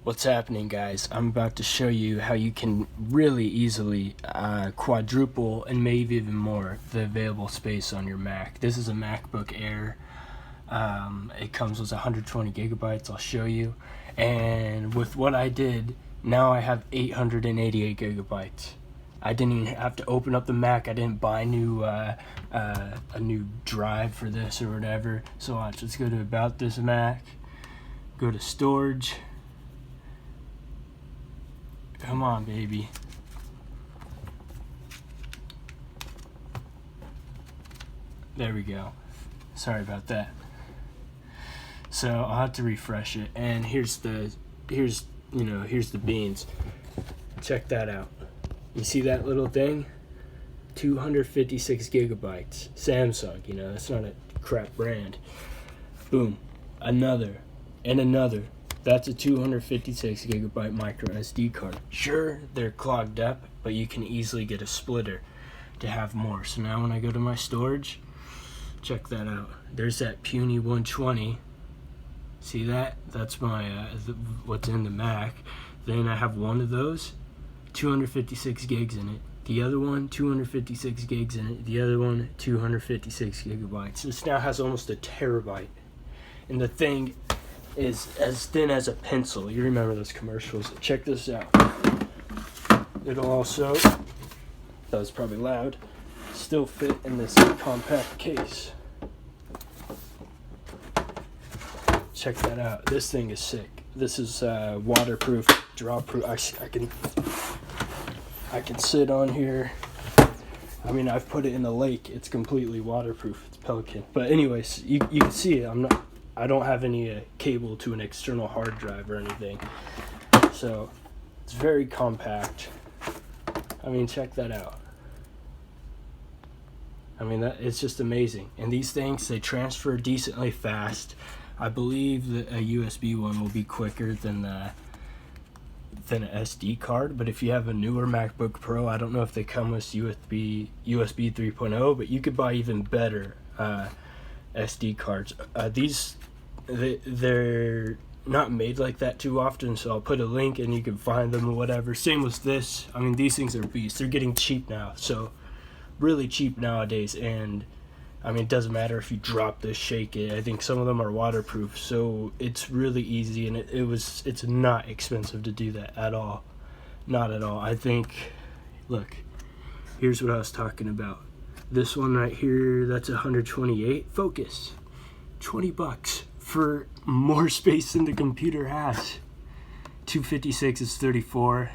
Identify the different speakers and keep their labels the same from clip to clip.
Speaker 1: What's happening, guys? I'm about to show you how you can really easily quadruple and maybe even more the available space on your Mac. This is a MacBook Air. It comes with 120 gigabytes. I'll show you. And with what I did, now I have 888 gigabytes. I didn't even have to open up the Mac. I didn't buy a new drive for this or whatever. So watch. Let's go to About This Mac. Go to Storage. Come on, baby. There we go. Sorry about that. So I'll have to refresh it. And here's the beans. Check that out. You see that little thing? 256 gigabytes. Samsung, that's not a crap brand. Boom. Another. And another. That's a 256 gigabyte micro SD card. Sure, they're clogged up, but you can easily get a splitter to have more. So now when I go to my storage, check that out. There's that puny 120. See that? That's my what's in the Mac. Then I have one of those, 256 gigs in it. The other one, 256 gigs in it. The other one, 256 gigabytes. This now has almost a terabyte. And the thing is as thin as a pencil. You remember those commercials. Check this out. It'll also, that was probably loud, still fit in this compact case. Check that out. This thing is sick. This is waterproof, drop-proof. I can sit on here. I mean, I've put it in the lake. It's completely waterproof. It's Pelican. But anyways, you can see it. I don't have any cable to an external hard drive or anything. So it's very compact. I mean, check that out. I mean, it's just amazing. And these things, they transfer decently fast. I believe that a USB one will be quicker than an SD card. But if you have a newer MacBook Pro, I don't know if they come with USB 3.0, but you could buy even better SD cards. They're not made like that too often, so I'll put a link and you can find them or whatever. Same with this. I mean, these things are beasts. They're getting cheap now, so really cheap nowadays. And I mean, it doesn't matter if you drop this, shake it. I think some of them are waterproof, so it's really easy, and it's not expensive to do that at all. Not at all. I think, look, here's what I was talking about. This one right here, that's 128. Focus. $20 for more space than the computer has. 256 is 34.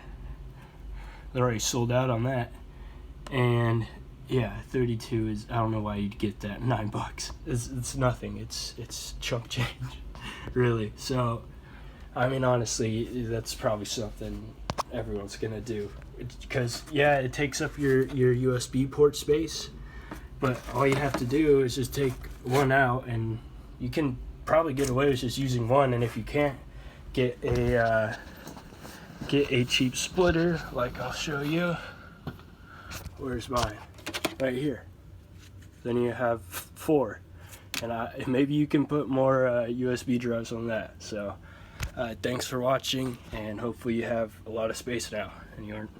Speaker 1: They're already sold out on that. And yeah, 32 is, I don't know why you'd get that. $9. It's nothing. It's chump change, really. So, I mean, honestly, that's probably something everyone's gonna do. Because yeah, it takes up your USB port space, but all you have to do is just take one out, and you can probably get away with just using one. And if you can't, get a cheap splitter, like I'll show you. Where's mine? Right here. Then you have 4, and maybe you can put more USB drives on that. So thanks for watching, and hopefully you have a lot of space now and you aren't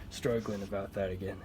Speaker 1: struggling about that again.